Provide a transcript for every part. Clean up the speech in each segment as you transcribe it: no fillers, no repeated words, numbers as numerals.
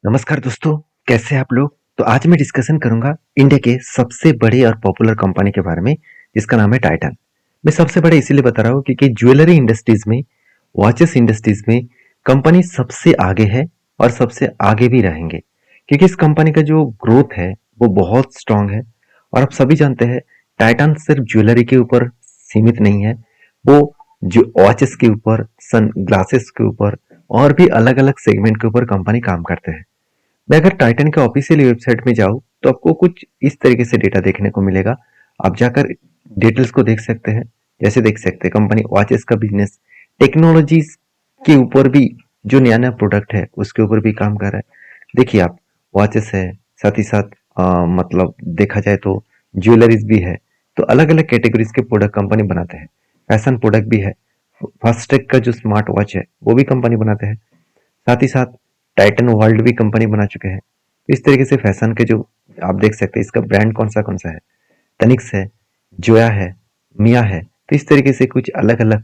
नमस्कार दोस्तों, कैसे हैं आप लोग? तो आज मैं डिस्कशन करूंगा इंडिया के सबसे बड़े और पॉपुलर कंपनी के बारे में, जिसका नाम है टाइटन। मैं सबसे बड़े इसीलिए बता रहा हूँ क्योंकि ज्वेलरी इंडस्ट्रीज में, वॉचेस इंडस्ट्रीज में कंपनी सबसे आगे है और सबसे आगे भी रहेंगे, क्योंकि इस कंपनी का जो ग्रोथ है वो बहुत स्ट्रांग है। और आप सभी जानते हैं टाइटन सिर्फ ज्वेलरी के ऊपर सीमित नहीं है, वो जो वॉचेस के ऊपर, सन ग्लासेस के ऊपर और भी अलग अलग सेगमेंट के ऊपर कंपनी काम करते हैं। मैं अगर टाइटन के ऑफिशियल वेबसाइट में जाऊँ तो आपको कुछ इस तरीके से डेटा देखने को मिलेगा। आप जाकर डिटेल्स को देख सकते हैं। जैसे देख सकते हैं कंपनी वॉचेस का बिजनेस, टेक्नोलॉजीज के ऊपर भी जो नया नया प्रोडक्ट है उसके ऊपर भी काम कर रहा है। देखिए आप, वॉचेस है, साथ ही साथ मतलब देखा जाए तो ज्वेलरीज भी है। तो अलग अलग कैटेगरीज के प्रोडक्ट कंपनी बनाते हैं। फैशन प्रोडक्ट भी है। फास्ट्रेक का जो स्मार्ट वॉच है वो भी कंपनी बनाते हैं। साथ ही साथ टाइटन वर्ल्ड भी कंपनी बना चुके हैं। तो इस तरीके से फैशन के जो आप देख सकते हैं, इसका ब्रांड कौन सा है, तनिक्स है, जोया है, मिया है। तो इस तरीके से कुछ अलग अलग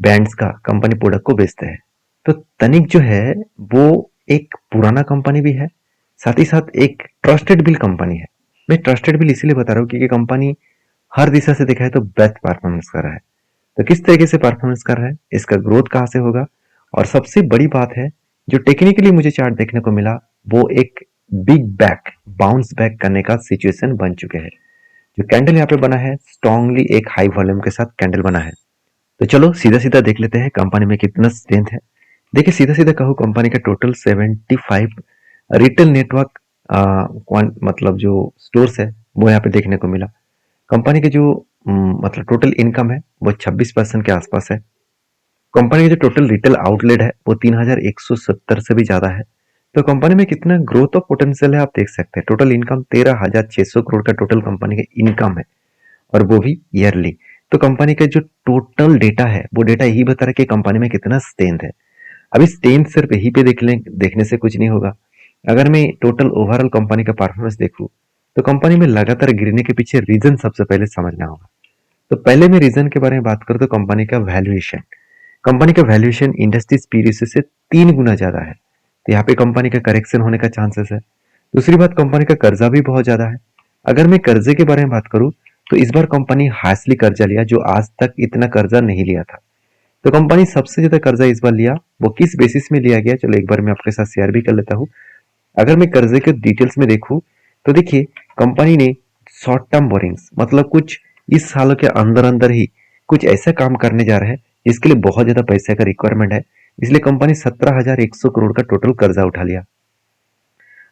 ब्रांड्स का कंपनी प्रोडक्ट को बेचते हैं। तो तनिक जो है वो एक पुराना कंपनी भी है, साथ ही साथ एक ट्रस्टेड बिल कंपनी है। मैं ट्रस्टेड बिल इसीलिए बता रहा हूँ क्योंकि कंपनी हर दिशा से देखा है तो बेस्ट परफॉर्मेंस कर रहा है। तो किस तरीके से परफॉर्मेंस कर रहा है, इसका ग्रोथ कहाँ से होगा, और सबसे बड़ी बात है जो टेक्निकली मुझे चार्ट देखने को मिला, वो एक बिग बैक बाउंस बैक करने का सिचुएशन बन चुके हैं। जो कैंडल यहाँ पे बना है स्ट्रांगली एक हाई वॉल्यूम के साथ कैंडल बना है। तो चलो सीधा सीधा देख लेते हैं कंपनी में कितना स्ट्रेंथ है। देखिए सीधा सीधा कहूँ, कंपनी का टोटल 75 रिटेल नेटवर्क मतलब जो स्टोर्स है वो यहाँ पे देखने को मिला। कंपनी के जो मतलब टोटल इनकम है वो 26% के आसपास है। कंपनी का जो टोटल रिटेल आउटलेट है वो 3170 से भी ज्यादा है। तो कंपनी में कितना ग्रोथ और पोटेंशियल है आप देख सकते हैं। टोटल इनकम 13,600 करोड़ का टोटल कंपनी का इनकम है, और वो भी ईयरली। तो कंपनी का जो टोटल डेटा है वो डेटा यही बता रहा है कि कंपनी में कितना स्ट्रेंथ है। अभी स्ट्रेंथ सिर्फ यही पे देखने से कुछ नहीं होगा। अगर मैं टोटल ओवरऑल कंपनी का परफॉर्मेंस देखूं तो कंपनी में लगातार गिरने के पीछे रीजन सबसे पहले समझना होगा। तो पहले मैं रीजन के बारे में बात करूं तो कंपनी का वैल्यूएशन। कंपनी का वैल्यूएशन इंडस्ट्री पीरियड से 3 गुना ज्यादा है। तो यहाँ पे कंपनी का करेक्शन होने का चांसेस है। दूसरी बात, कंपनी का कर्जा भी बहुत ज्यादा है। अगर मैं कर्जे के बारे में बात करूं तो इस बार कंपनी हाईली कर्जा लिया, जो आज तक इतना कर्जा नहीं लिया था। तो कंपनी सबसे ज्यादा कर्जा इस बार लिया, वो किस बेसिस में लिया गया चलो एक बार मैं आपके साथ शेयर भी कर लेता हूँ। अगर मैं कर्जे के डिटेल्स में देखूं तो देखिए कंपनी ने शॉर्ट टर्म बोरिंग्स, मतलब कुछ इस सालों के अंदर अंदर ही कुछ ऐसा काम करने जा रहे हैं जिसके लिए बहुत ज्यादा पैसे का रिक्वायरमेंट है। इसलिए कंपनी 17,100 करोड़ का टोटल कर्जा उठा लिया,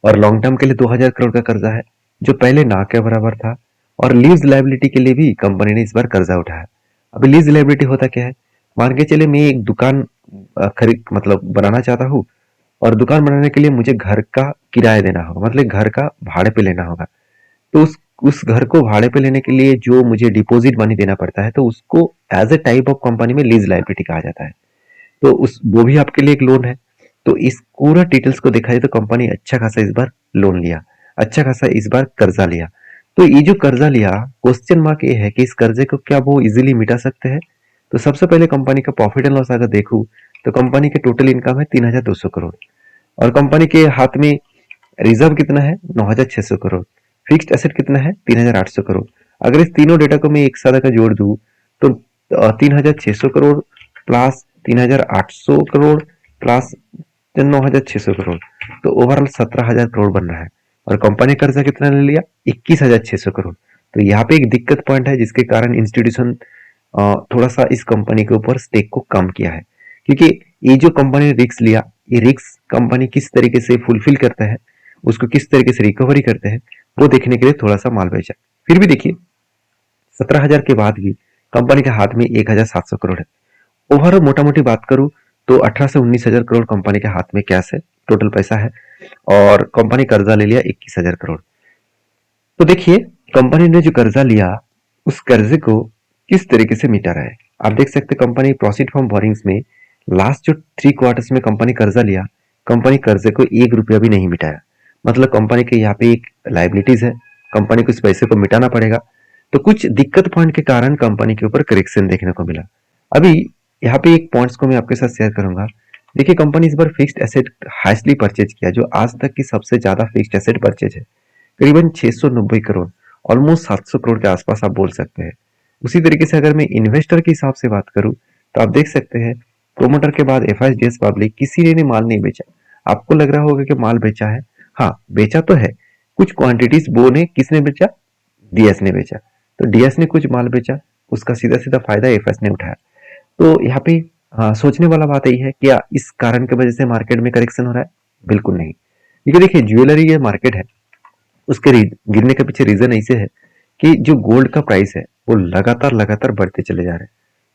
और लॉन्ग टर्म के लिए 2,000 करोड़ का कर्जा है जो पहले ना के बराबर था। और लीज लाइबिलिटी के लिए भी कंपनी ने इस बार कर्जा उठाया। अभी लीज लाइबिलिटी होता क्या है, मान के चले मैं एक दुकान खरीद मतलब बनाना चाहता हूँ, और दुकान बनाने के लिए मुझे घर का किराया देना होगा, मतलब घर का भाड़े पे लेना होगा। तो उस घर को भाड़े पे लेने के लिए जो मुझे डिपॉजिट मनी देना पड़ता है, तो उसको as a type of company में लीज लाइबिलिटी कहा जाता है। तो उस वो भी आपके लिए एक लोन है। तो इस पूरा डिटेल्स को देखा जाए तो कंपनी अच्छा खासा इस बार लोन लिया, अच्छा खासा इस बार कर्जा लिया। तो ये जो कर्जा लिया, क्वेश्चन मार्क ये है कि इस कर्जे को क्या वो इजीली मिटा सकते हैं। तो सबसे पहले कंपनी का प्रॉफिट एंड लॉस अगर देखूं तो कंपनी के टोटल इनकम है 3,200 करोड़, और कंपनी के हाथ में रिजर्व कितना है 9,600 करोड़, फिक्स्ड एसेट कितना है 3,800 करोड़। अगर इस तीनों डेटा को मैं एक साथ अगर जोड़ दूं तो 3,600 करोड़ प्लस 3,800 करोड़ प्लस 9,600 करोड़, तो ओवरऑल 17,000 करोड़ बन रहा है। और कंपनी कर्जा कितना ले लिया 21,600 करोड़। तो यहाँ पे एक दिक्कत पॉइंट है जिसके कारण इंस्टीट्यूशन थोड़ा सा इस कंपनी के ऊपर स्टेक को कम किया है, क्योंकि ये जो कंपनी ने रिस्क लिया, ये रिस्क कंपनी किस तरीके से फुलफिल करता है, उसको किस तरीके से रिकवरी करते हैं, वो देखने के लिए थोड़ा सा माल बेचा। फिर भी देखिए 17,000 के बाद भी कंपनी के हाथ में 1,700 करोड़ है। ओवरऑल मोटा मोटी बात करूं तो 18 से 19,000 करोड़ कंपनी के हाथ में कैश है, टोटल पैसा है, और कंपनी कर्जा ले लिया 21,000 करोड़। तो देखिए कंपनी ने जो कर्जा लिया उस कर्जे को किस तरीके से मिटा रहा है। आप देख सकते कंपनी प्रॉफिट फ्रॉम बोरिंग्स में लास्ट जो 3 क्वार्टर्स में कंपनी कर्जा लिया, कंपनी कर्जे को 1 रुपया भी नहीं मिटाया। मतलब कंपनी के यहाँ पे एक लाइबिलिटीज है, कंपनी को इस पैसे को मिटाना पड़ेगा। तो कुछ दिक्कत पॉइंट के कारण कंपनी के ऊपर करेक्शन देखने को मिला। अभी यहाँ पे एक पॉइंट्स को मैं आपके साथ शेयर करूंगा। देखिए कंपनी इस बार फिक्स्ड एसेट हाईएस्टली परचेज किया, जो आज तक की सबसे ज्यादा फिक्स्ड एसेट परचेज है, करीबन 690 करोड़, ऑलमोस्ट 700 करोड़ के आसपास आप बोल सकते हैं। उसी तरीके से अगर मैं इन्वेस्टर के हिसाब से बात करूं तो आप देख सकते हैं प्रोमोटर के बाद एफआईडीएस पब्लिक किसी ने माल नहीं बेचा। आपको लग रहा होगा कि माल बेचा है, हाँ बेचा तो है, कुछ क्वांटिटीज वो ने किसने बेचा, डीएस ने बेचा। तो डीएस ने कुछ माल बेचा, उसका सीधा सीधा फायदा एफएस ने उठाया। तो यहाँ पे सोचने वाला बात यही है क्या इस कारण की वजह से मार्केट में करेक्शन हो रहा है? बिल्कुल नहीं। क्योंकि देखिए ज्वेलरी ये मार्केट है, उसके गिरने के पीछे रीजन ऐसे है कि जो गोल्ड का प्राइस है वो लगातार लगातार बढ़ते चले जा रहे हैं।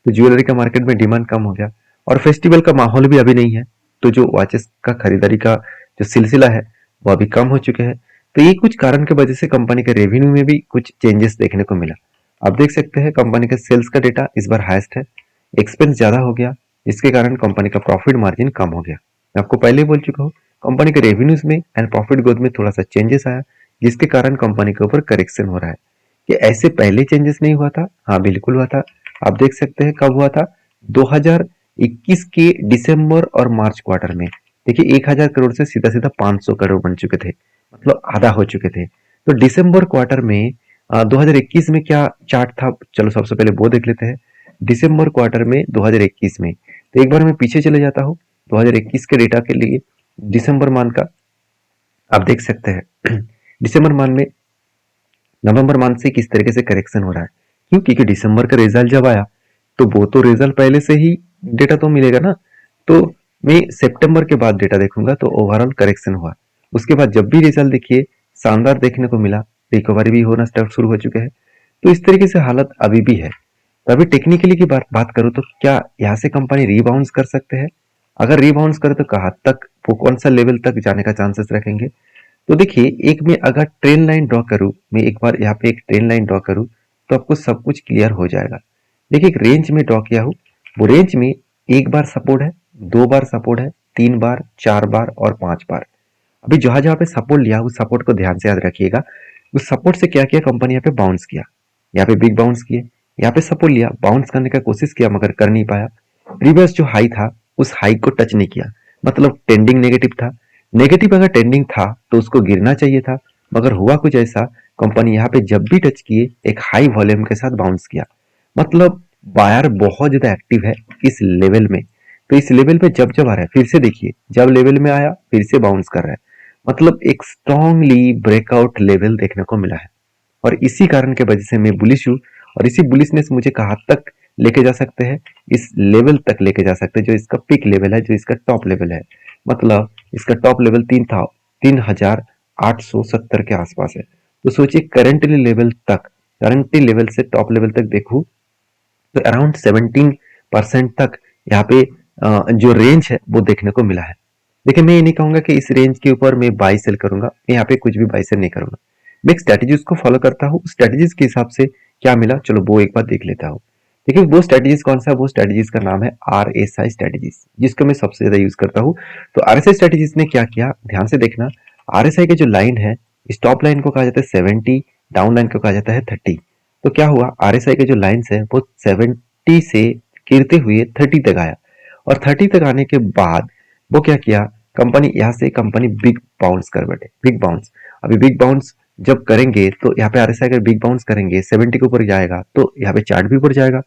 तो ज्वेलरी का मार्केट में डिमांड कम हो गया और फेस्टिवल का माहौल भी अभी नहीं है, तो जो वॉचेस का खरीदारी का जो सिलसिला है वो अभी कम हो चुके हैं। तो ये कुछ कारण की वजह से कंपनी के रेवेन्यू में भी कुछ चेंजेस देखने को मिला। आप देख सकते हैं कंपनी के सेल्स का डेटा इस बार हाईएस्ट है, एक्सपेंस ज्यादा हो गया, जिसके कारण कंपनी का प्रॉफिट मार्जिन कम हो गया। मैं आपको पहले ही बोल चुका हूँ कंपनी के रेवेन्यूज में एंड प्रॉफिट ग्रोथ में थोड़ा सा चेंजेस आया, जिसके कारण कंपनी के ऊपर करेक्शन हो रहा है। कि ऐसे पहले चेंजेस नहीं हुआ था? हाँ बिल्कुल हुआ था। आप देख सकते हैं कब हुआ था, 2021 के दिसंबर और मार्च क्वार्टर में। देखिए 1000 करोड़ से सीधा सीधा 500 करोड़ बन चुके थे, मतलब आधा हो चुके थे। तो दिसंबर क्वार्टर में 2021 में क्या चार्ट था, चलो सबसे पहले वो देख लेते हैं। दिसंबर क्वार्टर में 2021 में, तो एक बार मैं पीछे चले जाता हूँ 2021 के डेटा के लिए। दिसंबर मान का आप देख सकते हैं दिसंबर मान में नवंबर मंथ से किस तरीके से करेक्शन हो रहा है। क्यों? क्योंकि दिसंबर का रिजल्ट जब आया तो वो तो रिजल्ट पहले से ही डेटा तो मिलेगा ना। तो मैं सितंबर के बाद डेटा देखूंगा तो ओवरऑल करेक्शन हुआ। उसके बाद जब भी रिजल्ट देखिए शानदार देखने को मिला, रिकवरी भी होना स्टार्ट शुरू हो चुके हैं। तो इस तरीके से हालत अभी भी है। तो अभी टेक्निकली की बात करूं तो क्या यहाँ से कंपनी रीबाउंस कर सकते हैं? अगर रीबाउंस करे तो कहाँ तक, वो कौन सा लेवल तक जाने का चांसेस रखेंगे? तो देखिए एक मैं अगर ट्रेन लाइन ड्रॉ करूं, मैं एक बार यहाँ पे एक ट्रेन लाइन ड्रॉ करूं तो आपको सब कुछ क्लियर हो जाएगा। देखिए एक रेंज में ड्रॉ किया हूं, वो रेंज में एक बार सपोर्ट है, दो बार सपोर्ट है, तीन बार, चार बार और पांच बार। अभी जहां जहां पे सपोर्ट लिया उस सपोर्ट को ध्यान से याद रखिएगा। उस सपोर्ट से क्या किया कंपनी, यहाँ पे बाउंस किया, यहाँ पे बिग बाउंस किए, यहाँ पे सपोर्ट लिया, बाउंस करने का कोशिश किया मगर कर नहीं पाया। प्रीवियस जो हाई था उस हाई को टच नहीं किया, मतलब ट्रेंडिंग नेगेटिव था। नेगेटिव अगर ट्रेंडिंग था तो उसको गिरना चाहिए था, मगर हुआ कुछ ऐसा, कंपनी यहाँ पे जब भी टच किए एक हाई वॉल्यूम के साथ बाउंस किया। मतलब बायर बहुत ज्यादा एक्टिव है इस लेवल में। तो इस लेवल पे जब जब आ रहा है, फिर से देखिए जब लेवल में आया फिर से बाउंस कर रहा है, मतलब एक स्ट्रांगली ब्रेकआउट लेवल देखने को मिला है। और इसी कारण के वजह से मैं बुलिश हूँ, और इसी बुलिशनेस मुझे कहाँ तक लेके जा सकते हैं, इस लेवल तक लेके जा सकते हैं जो इसका पीक लेवल है, जो इसका टॉप लेवल है। मतलब इसका टॉप लेवल 3870 के आसपास है। तो सोचिए करंटली लेवल तक, करंटली लेवल से टॉप लेवल तक देखूं तो अराउंड 17% तक यहाँ पे जो रेंज है वो देखने को मिला है। देखिए मैं ये नहीं कहूंगा कि इस रेंज के ऊपर मैं बाई सेल करूंगा, मैं यहाँ पे कुछ भी बाई सेल नहीं करूंगा। मैं एक स्ट्रेटेजीज को फॉलो करता हूँ, स्ट्रेटेजीज के हिसाब से क्या मिला चलो वो एक बार देख लेता हूँ। देखिए वो स्ट्रेटेजीज कौन सा, वो स्ट्रेटेजीज का नाम है RSI स्ट्रेटेजीज, जिसको मैं सबसे ज्यादा यूज करता हूँ। तो RSI स्ट्रेटेजीज ने क्या किया, ध्यान से देखना। RSI के जो लाइन है, स्टॉप लाइन को कहा जाता है 70, डाउन लाइन को कहा जाता है 30। तो क्या हुआ, RSI के जो लाइन्स है वो 70 से गिरते हुए 30 तक आया, और 30 तक आने के बाद वो क्या किया, कंपनी यहाँ से कंपनी बिग बाउंस कर बैठे, बिग बाउंस। अभी बिग बाउंस जब करेंगे तो यहाँ पे RSI अगर बिग बाउंस करेंगे 70 के ऊपर जाएगा तो यहाँ पे चार्ट भी ऊपर जाएगा।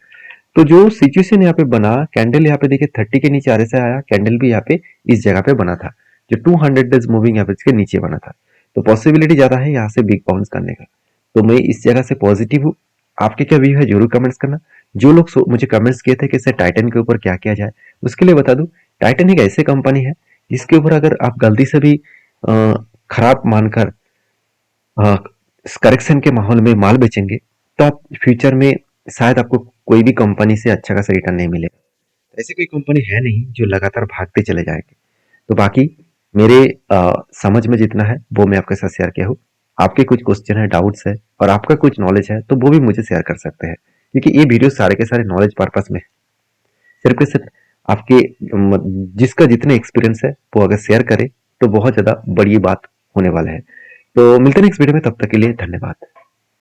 तो जो सिचुएशन यहाँ पे बना, कैंडल यहाँ पे देखिए 30 के नीचे RSI आया, कैंडल भी यहाँ पे इस जगह पे बना था, जो 200 डेज मूविंग एवरेज के नीचे बना था। तो पॉसिबिलिटी ज्यादा है यहाँ से बिग बाउंस करने का। तो मैं इस जगह से पॉजिटिव हूँ। आपके क्या व्यू है जरूर कमेंट्स करना। जो लोग मुझे कमेंट्स किए थे कि सर टाइटन के ऊपर क्या किया जाए, उसके लिए बता दूं टाइटन एक ऐसी कंपनी है जिसके ऊपर अगर आप गलती से भी खराब मानकर करेक्शन के माहौल में माल बेचेंगे तो आप फ्यूचर में शायद आपको कोई भी कंपनी से अच्छा खासा रिटर्न नहीं मिलेगा। ऐसी कोई कंपनी है नहीं जो लगातार भागते चले जाएंगे। तो बाकी मेरे समझ में जितना है वो मैं आपके साथ शेयर किया हूँ। आपके कुछ क्वेश्चन है, डाउट्स है, और आपका कुछ नॉलेज है तो वो भी मुझे शेयर कर सकते हैं, क्योंकि ये वीडियो सारे के सारे नॉलेज पर्पस में है। सिर्फ के सिर्फ आपके जिसका जितने एक्सपीरियंस है वो अगर शेयर करे तो बहुत ज्यादा बड़ी बात होने वाला है। तो मिलते हैं नेक्स्ट वीडियो में, तब तक के लिए धन्यवाद।